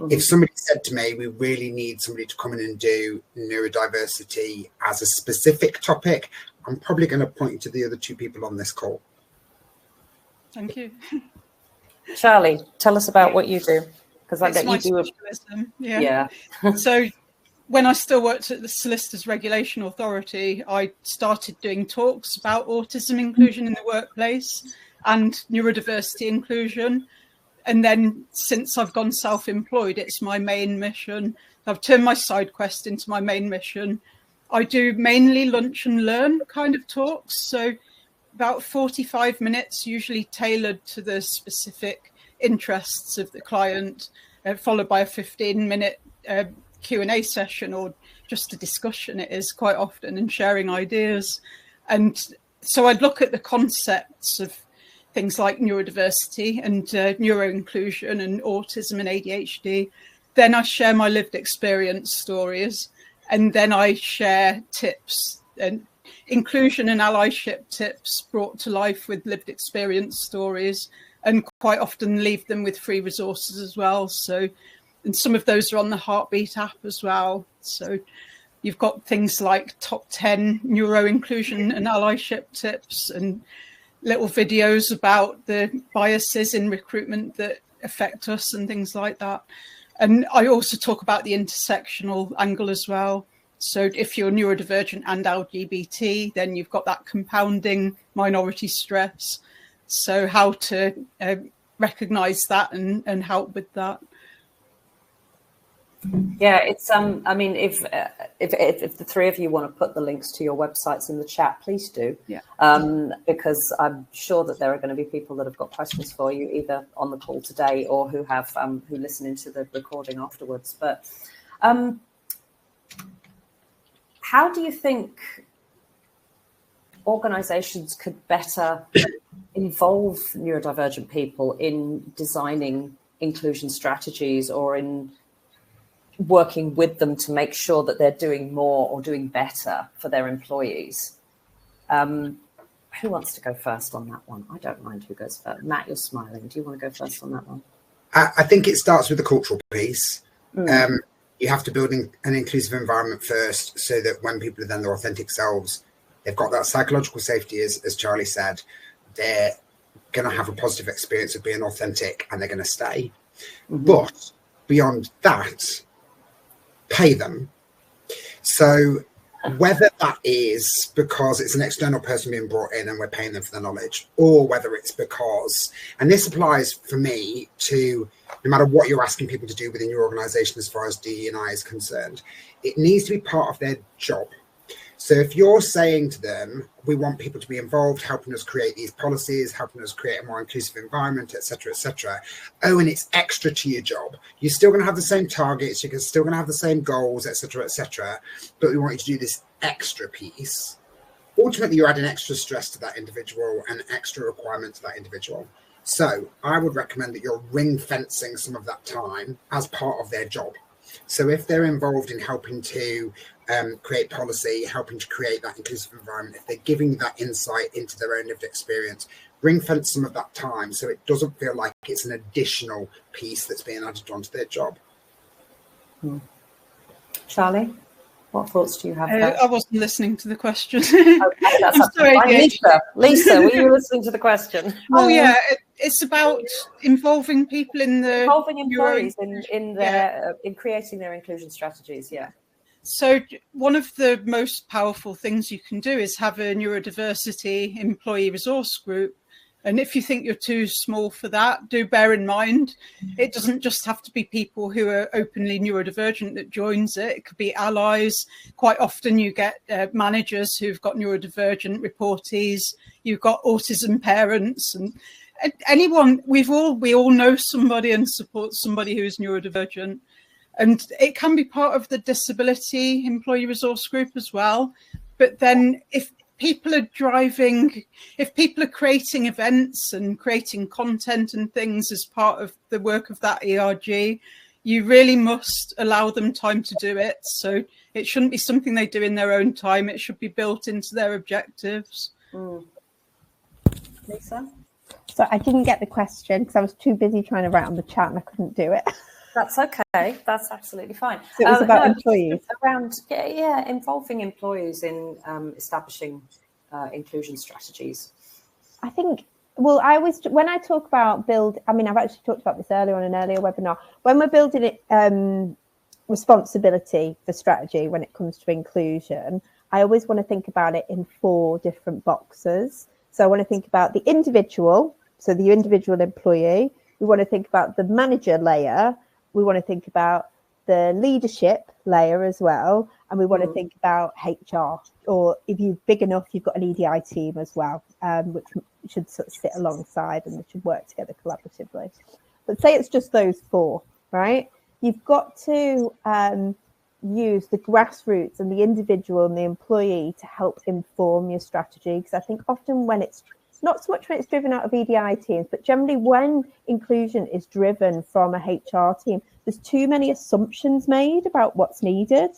If somebody said to me, we really need somebody to come in and do neurodiversity as a specific topic, I'm probably going to point you to the other two people on this call.
Thank you.
Charlie, tell us about what you do, because I get you do
specialism. Yeah. So when I still worked at the Solicitors Regulation Authority, I started doing talks about autism inclusion in the workplace and neurodiversity inclusion. And then since I've gone self-employed, it's my main mission. I've turned my side quest into my main mission. I do mainly lunch and learn kind of talks. So about 45 minutes, usually tailored to the specific interests of the client, followed by a 15-minute Q&A session, or just a discussion it is quite often, and sharing ideas. And so I'd look at the concepts of things like neurodiversity and neuro-inclusion and autism and ADHD. Then I share my lived experience stories, and then I share tips and inclusion and allyship tips brought to life with lived experience stories, and quite often leave them with free resources as well. So, and some of those are on the Heartbeat app as well. So you've got things like top 10 neuro inclusion and allyship tips, and little videos about the biases in recruitment that affect us and things like that. And I also talk about the intersectional angle as well. So if you're neurodivergent and LGBT, then you've got that compounding minority stress. So how to recognise that and help with that.
Yeah, it's I mean, if the three of you want to put the links to your websites in the chat, please do.
Yeah.
Because I'm sure that there are going to be people that have got questions for you, either on the call today or who have who listen into the recording afterwards. But how do you think organisations could better involve neurodivergent people in designing inclusion strategies, or in working with them to make sure that they're doing more or doing better for their employees? Who wants to go first on that one? I don't mind who goes first. Matt, you're smiling. Do you want to go first on that one?
I think it starts with the cultural piece. You have to build an inclusive environment first, so that when people are then their authentic selves, they've got that psychological safety, as Charlie said, they're going to have a positive experience of being authentic, and they're going to stay. But beyond that, pay them. So whether that is because it's an external person being brought in and we're paying them for the knowledge, or whether it's because, and this applies for me to no matter what you're asking people to do within your organization as far as DE&I is concerned, it needs to be part of their job. So if you're saying to them, we want people to be involved, helping us create these policies, helping us create a more inclusive environment, et cetera, oh, and it's extra to your job, you're still going to have the same targets, you're still going to have the same goals, et cetera, but we want you to do this extra piece. Ultimately, you're adding extra stress to that individual and extra requirement to that individual. So I would recommend that you're ring fencing some of that time as part of their job. So if they're involved in helping to create policy, helping to create that inclusive environment, if they're giving that insight into their own lived experience, ring fence some of that time so it doesn't feel like it's an additional piece that's being added onto their job.
Charlie, what thoughts do you have?
I wasn't listening to the question.
Okay, that's sorry, Lisa, were you listening to the question?
Oh yeah, it's about involving people in the
involving employees in creating their inclusion strategies. Yeah.
So one of the most powerful things you can do is have a neurodiversity employee resource group. And if you think you're too small for that, do bear in mind, it doesn't just have to be people who are openly neurodivergent that joins it. It could be allies. Quite often you get managers who've got neurodivergent reportees. You've got autism parents, and anyone. We all know somebody and support somebody who's neurodivergent. And it can be part of the disability employee resource group as well. But then if people are creating events and creating content and things as part of the work of that ERG, you really must allow them time to do it. So it shouldn't be something they do in their own time. It should be built into their objectives.
Lisa?
So I didn't get the question because I was too busy trying to write on the chat and I couldn't do it.
That's okay. That's absolutely fine.
So it was about employees.
Around, involving employees in establishing inclusion strategies.
I think, well, when I talk about I've actually talked about this earlier on an earlier webinar. When we're building it, responsibility for strategy when it comes to inclusion, I always want to think about it in 4 different boxes. So I want to think about the individual, so the individual employee. We want to think about the manager layer. We want to think about the leadership layer as well. And we want to think about HR, or if you're big enough, you've got an EDI team as well, which should sort of sit alongside and they should work together collaboratively. But say it's just those 4, right? You've got to use the grassroots and the individual and the employee to help inform your strategy. Because I think often when it's not so much when it's driven out of EDI teams, but generally when inclusion is driven from a HR team, there's too many assumptions made about what's needed,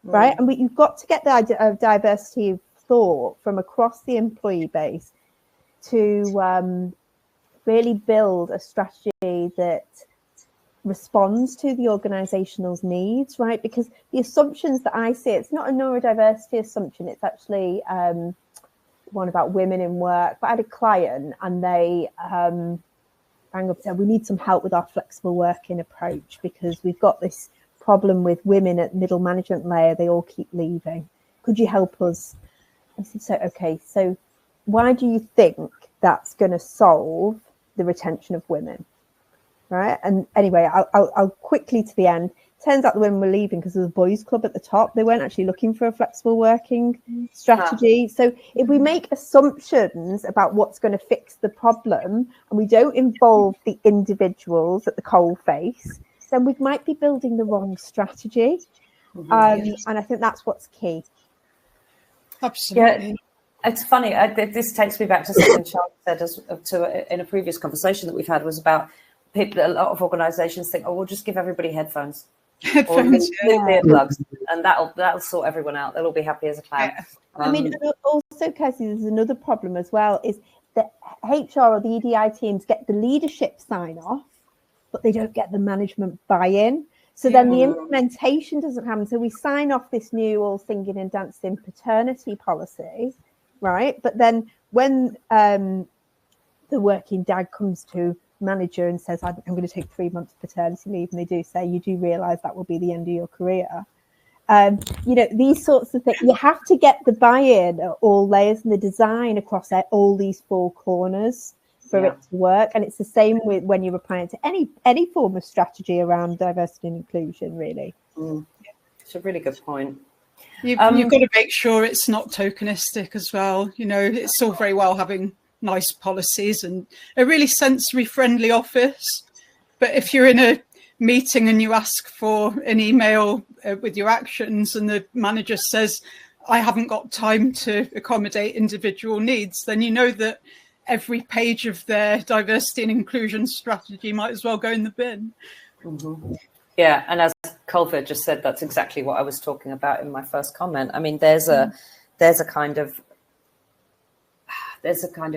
right? And you've got to get the idea of diversity of thought from across the employee base to really build a strategy that responds to the organizational's needs, right? Because the assumptions that I see, it's not a neurodiversity assumption, it's actually one about women in work. But I had a client and they rang up and said, we need some help with our flexible working approach because we've got this problem with women at middle management layer. They all keep leaving. Could you help us? I said, so why do you think that's going to solve the retention of women? Right. And anyway, I'll quickly to the end. Turns out the women were leaving because of the boys' club at the top. They weren't actually looking for a flexible working strategy. So if we make assumptions about what's going to fix the problem and we don't involve the individuals at the coal face, then we might be building the wrong strategy. And I think that's what's key.
Absolutely.
Yeah, it's funny. This takes me back to something Charles said in a previous conversation that we've had, was about people. A lot of organisations think, we'll just give everybody headphones. Or new earplugs, and that'll sort everyone out. They'll all be happy as a clown.
Yeah. Also, Kirsty, there's another problem as well, is that HR or the EDI teams get the leadership sign off, but they don't get the management buy-in. So then the implementation doesn't happen. So we sign off this new all singing and dancing paternity policy, right? But then when the working dad comes to manager and says, I'm going to take 3 months paternity leave, and they do say, you do realize that will be the end of your career. These sorts of things, you have to get the buy-in at all layers and the design across all these 4 corners for it to work. And it's the same with when you're applying to any form of strategy around diversity and inclusion, really.
It's a really good point.
You've got to make sure it's not tokenistic as well. It's all very well having nice policies and a really sensory friendly office, but if you're in a meeting and you ask for an email with your actions and the manager says, I haven't got time to accommodate individual needs, then you know that every page of their diversity and inclusion strategy might as well go in the bin.
Yeah, and as Culver just said, that's exactly what I was talking about in my first comment. I mean, there's a kind of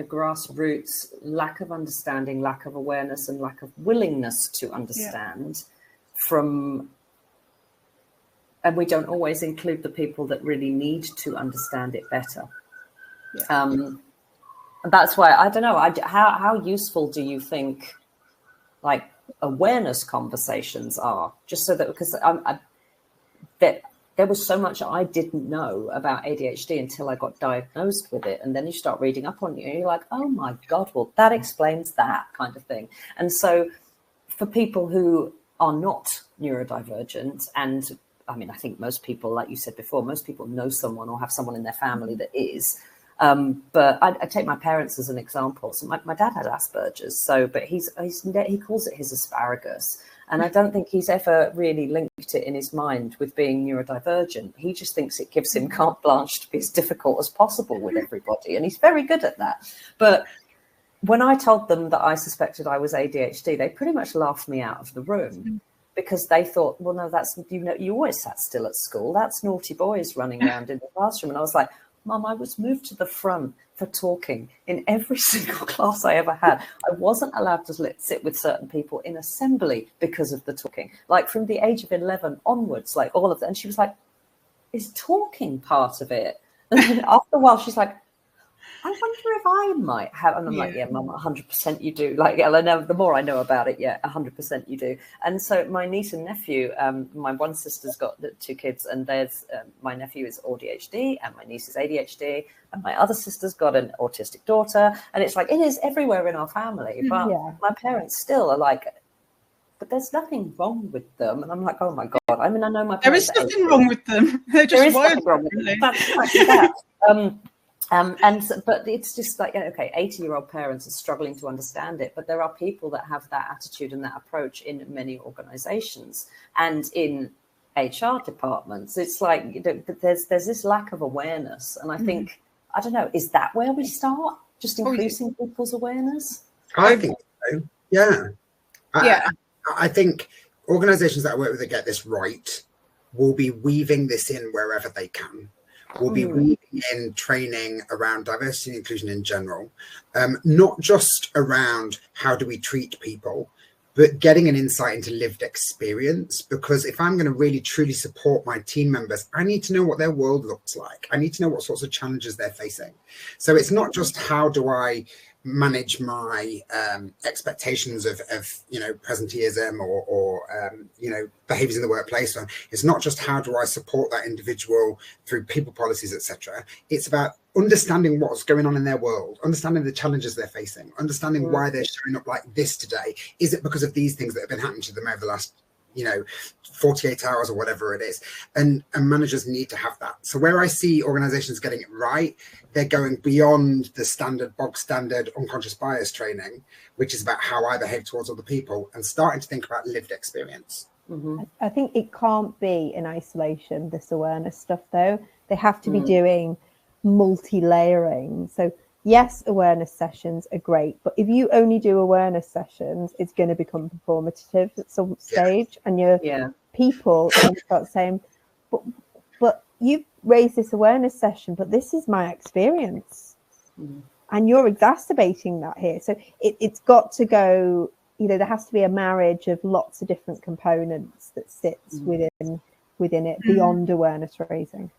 grassroots lack of understanding, lack of awareness, and lack of willingness to understand and we don't always include the people that really need to understand it better. That's why I don't know. How useful do you think like awareness conversations are? Just so that because there was so much I didn't know about ADHD until I got diagnosed with it, and then you start reading up on it, and you're like, oh my God, well that explains that kind of thing. And so for people who are not neurodivergent, and I mean, I think most people, like you said before, most people know someone or have someone in their family that is. But I take my parents as an example. So my dad had Asperger's, but he calls it his asparagus. And I don't think he's ever really linked it in his mind with being neurodivergent. He just thinks it gives him carte blanche to be as difficult as possible with everybody. And he's very good at that. But when I told them that I suspected I was ADHD, they pretty much laughed me out of the room because they thought, well, no, that's, you always sat still at school. That's naughty boys running around in the classroom. And I was like, Mum, I was moved to the front for talking in every single class I ever had. I wasn't allowed to sit with certain people in assembly because of the talking. Like from the age of 11 onwards, like all of that. And she was like, is talking part of it? And then after a while, she's like, I wonder if I might have, and I'm like, yeah, Mum, 100% you do. Like, the more I know about it, 100% you do. And so my niece and nephew, my one sister's got the 2 kids, and there's my nephew is ADHD, and my niece is ADHD, and my other sister's got an autistic daughter, and it's like it is everywhere in our family. But my parents still are like, but there's nothing wrong with them, and I'm like, oh my God. I mean, I know my parents.
There is nothing wrong with them. They're just wired differently.
That's exactly that. But it's just like, okay, 80-year-old parents are struggling to understand it, but there are people that have that attitude and that approach in many organizations and in HR departments. It's like, there's this lack of awareness. And I think, I don't know, is that where we start? Just increasing people's awareness?
I think so. Yeah. I think organizations that I work with that get this right will be weaving this in wherever they can. We'll be weaving in training around diversity and inclusion in general, not just around how do we treat people, but getting an insight into lived experience. Because if I'm going to really truly support my team members, I need to know what their world looks like. I need to know what sorts of challenges they're facing. So it's not just how do I manage my expectations of presenteeism or behaviors in the workplace. It's not just how do I support that individual through people policies, etc. It's about understanding what's going on in their world, understanding the challenges they're facing, understanding why they're showing up like this today. Is it because of these things that have been happening to them over the last 48 hours or whatever it is? And managers need to have that. So where I see organizations getting it right, they're going beyond the bog standard unconscious bias training, which is about how I behave towards other people, and starting to think about lived experience.
I think it can't be in isolation, this awareness stuff, though. They have to be doing multi-layering. So yes, awareness sessions are great, but if you only do awareness sessions, it's going to become performative at some stage, and your people are going to start saying, but you've raised this awareness session, but this is my experience, and you're exacerbating that here. So it's got to go, there has to be a marriage of lots of different components that sits within it beyond awareness raising.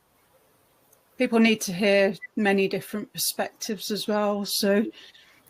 People need to hear many different perspectives as well. So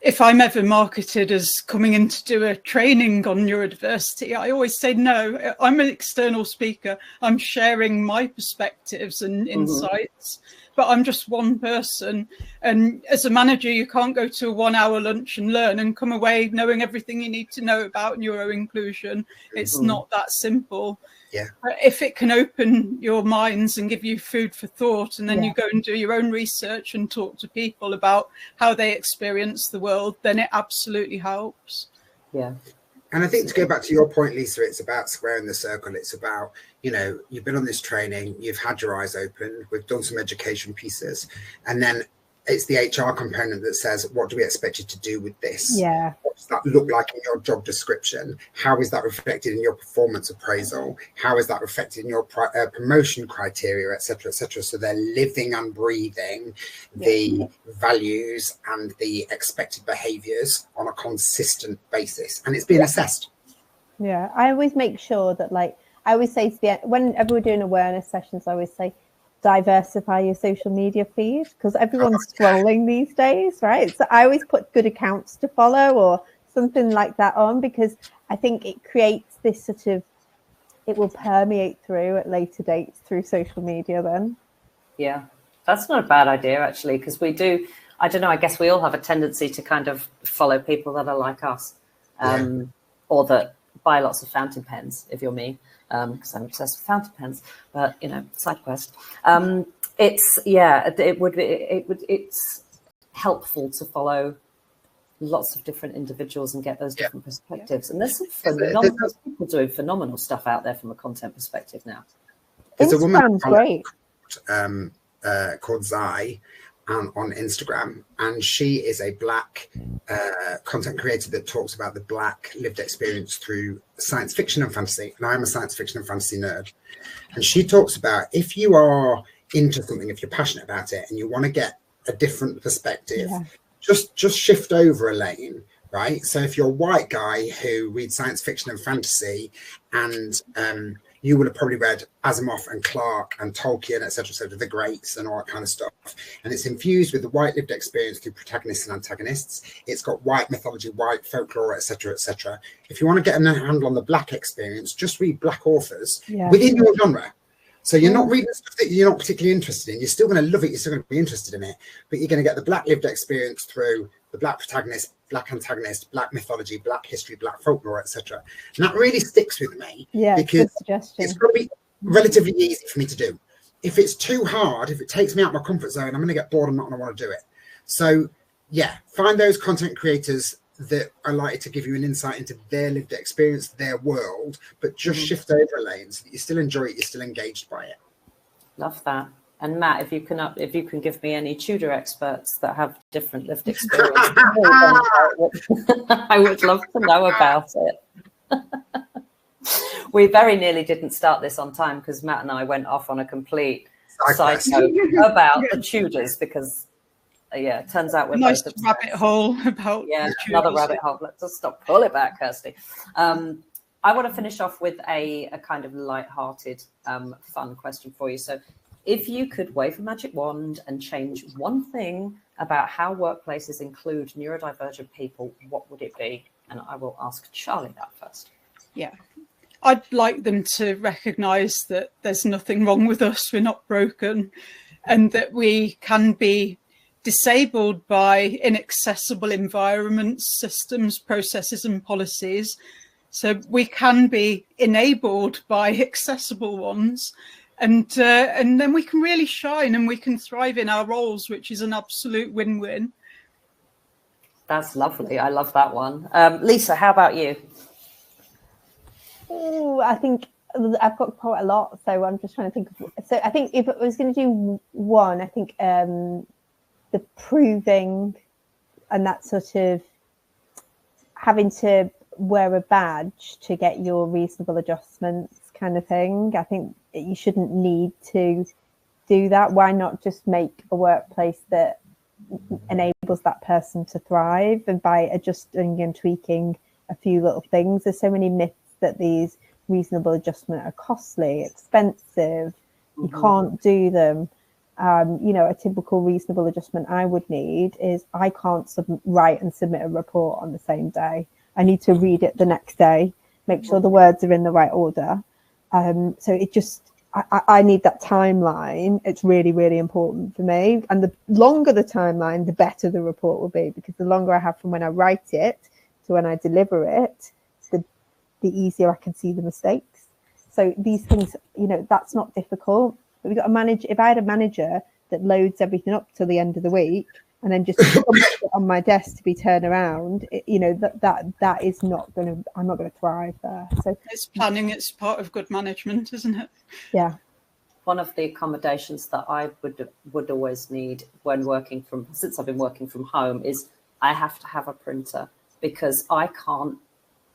if I'm ever marketed as coming in to do a training on neurodiversity, I always say, no, I'm an external speaker. I'm sharing my perspectives and insights, but I'm just one person. And as a manager, you can't go to a 1-hour lunch and learn and come away knowing everything you need to know about neuro-inclusion. It's not that simple.
Yeah.
If it can open your minds and give you food for thought, and then you go and do your own research and talk to people about how they experience the world, then it absolutely helps.
Yeah.
And I think to go back to your point, Lisa, it's about squaring the circle. It's about, you've been on this training, you've had your eyes open, we've done some education pieces, and then it's the HR component that says, what do we expect you to do with this?
Yeah.
What does that look like in your job description? How is that reflected in your performance appraisal? How is that reflected in your promotion criteria, et cetera, et cetera? So they're living and breathing the values and the expected behaviors on a consistent basis. And it's being assessed.
Yeah. I always make sure that, I always say whenever we're doing awareness sessions, I always say, diversify your social media feed, because everyone's scrolling these days, right? So I always put good accounts to follow or something like that on, because I think it creates this sort of, it will permeate through at later dates through social media then.
Yeah, that's not a bad idea, actually, because we do, I don't know, I guess we all have a tendency to kind of follow people that are like us, or that buy lots of fountain pens, if you're me, because I'm obsessed with fountain pens, but, you know, side quest. It's helpful to follow lots of different individuals and get those different perspectives. And there's some phenomenal people doing phenomenal stuff out there from a content perspective now.
There's a woman
great.
Called Zai on Instagram, and she is a Black content creator that talks about the Black lived experience through science fiction and fantasy. And I'm a science fiction and fantasy nerd. And she talks about, if you are into something, if you're passionate about it and you want to get a different perspective, just shift over a lane, right? So if you're a white guy who reads science fiction and fantasy, and you would have probably read Asimov and Clarke and Tolkien, etc., the greats and all that kind of stuff. And it's infused with the white lived experience through protagonists and antagonists. It's got white mythology, white folklore, etc., etc. If you want to get a handle on the Black experience, just read Black authors within your genre. So you're not reading stuff that you're not particularly interested in. You're still going to love it. You're still going to be interested in it. But you're going to get the Black lived experience through the Black protagonist, Black antagonist, Black mythology, Black history, Black folklore, etc. And that really sticks with me, because it's going to be relatively easy for me to do. If it's too hard, if it takes me out of my comfort zone, I'm going to get bored. I'm not going to want to do it. So yeah, find those content creators that are likely to give you an insight into their lived experience, their world, but just shift over a lane so that you still enjoy it, you're still engaged by it.
Love that. And Matt, if you can give me any Tudor experts that have different lived experience, I would love to know about it. We very nearly didn't start this on time because Matt and I went off on a complete side note about the Tudors, because it turns out we're
nice
both
rabbit hole about
another rabbit hole. Let's just pull it back, Kirsty. I want to finish off with a kind of light-hearted, fun question for you. So, if you could wave a magic wand and change one thing about how workplaces include neurodivergent people, what would it be? And I will ask Charlie that first.
Yeah, I'd like them to recognise that there's nothing wrong with us. We're not broken, and that we can be disabled by inaccessible environments, systems, processes and policies. So we can be enabled by accessible ones, and then we can really shine and we can thrive in our roles, which is an absolute win-win.
That's lovely. I love that one. Lisa, how about you?
Oh, I think I've got quite a lot, so I'm just trying to think of. So I think if I was going to do one, I think the proving and that sort of having to wear a badge to get your reasonable adjustments kind of thing. I think you shouldn't need to do that. Why not just make a workplace that enables that person to thrive, and by adjusting and tweaking a few little things? There's so many myths that these reasonable adjustments are costly, expensive, you can't do them. A typical reasonable adjustment I would need is I can't write and submit a report on the same day. I need to read it the next day, make sure the words are in the right order. So it just, I need that timeline. It's really, really important for me. And the longer the timeline, the better the report will be, because the longer I have from when I write it to when I deliver it, the easier I can see the mistakes. So these things, that's not difficult. But we've got to manage. If I had a manager that loads everything up till the end of the week and then just dumps it on my desk to be turned around, that is not going to. I'm not going to thrive there. So
it's planning. It's part of good management, isn't it?
Yeah.
One of the accommodations that I would always need when since I've been working from home is I have to have a printer, because I can't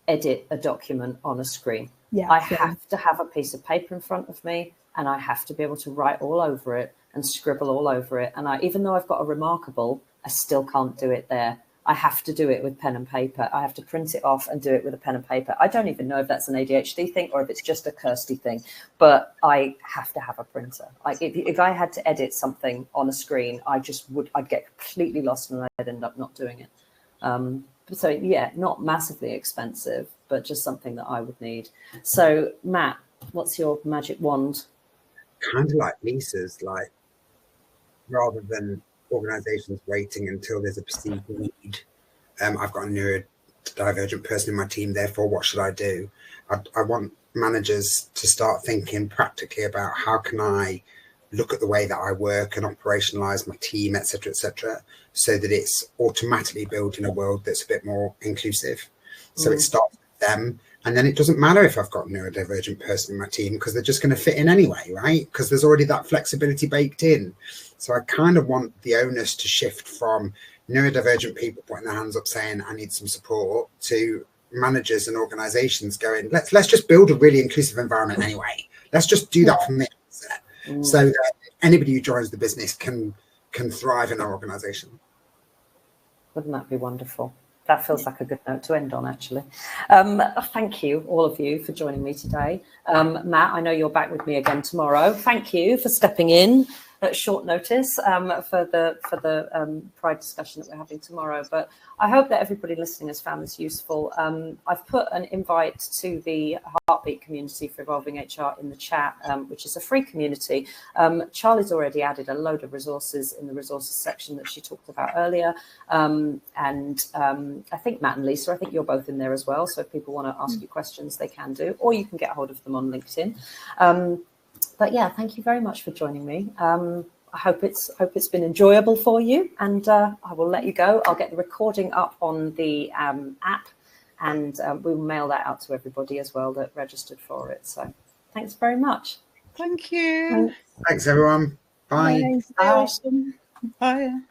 edit a document on a screen. I have to have a piece of paper in front of me, and I have to be able to write all over it and scribble all over it. And even though I've got a Remarkable, I still can't do it there. I have to do it with pen and paper. I have to print it off and do it with a pen and paper. I don't even know if that's an ADHD thing or if it's just a Kirsty thing, but I have to have a printer. If I had to edit something on a screen, I'd get completely lost and I'd end up not doing it. So yeah, not massively expensive, but just something that I would need. So Matt, what's your magic wand?
Kind of like Lisa's, like rather than organizations waiting until there's a perceived need. I've got a neurodivergent person in my team, therefore what should I do? I want managers to start thinking practically about how can I look at the way that I work and operationalize my team, etc., so that it's automatically building a world that's a bit more inclusive. So it starts with them, and then it doesn't matter if I've got a neurodivergent person in my team because they're just going to fit in anyway, right? Because there's already that flexibility baked in. So I kind of want the onus to shift from neurodivergent people putting their hands up saying I need some support to managers and organizations going, let's just build a really inclusive environment anyway. Let's just do that from the outset. So that anybody who joins the business can thrive in our organization.
Wouldn't that be wonderful? That feels like a good note to end on, actually. Thank you, all of you, for joining me today. Matt, I know you're back with me again tomorrow. Thank you for stepping in at short notice for the Pride discussion that we're having tomorrow. But I hope that everybody listening has found this useful. I've put an invite to the Heartbeat community for Evolving HR in the chat, which is a free community. Charlie's already added a load of resources in the resources section that she talked about earlier. And I think Matt and Lisa, I think you're both in there as well. So if people want to ask you questions, they can do, or you can get hold of them on LinkedIn. But yeah, thank you very much for joining me. I hope it's been enjoyable for you, and I will let you go. I'll get the recording up on the app, and we will mail that out to everybody as well that registered for it. So thanks very much.
Thank you.
Thanks everyone. Bye.
Bye. Awesome. Bye.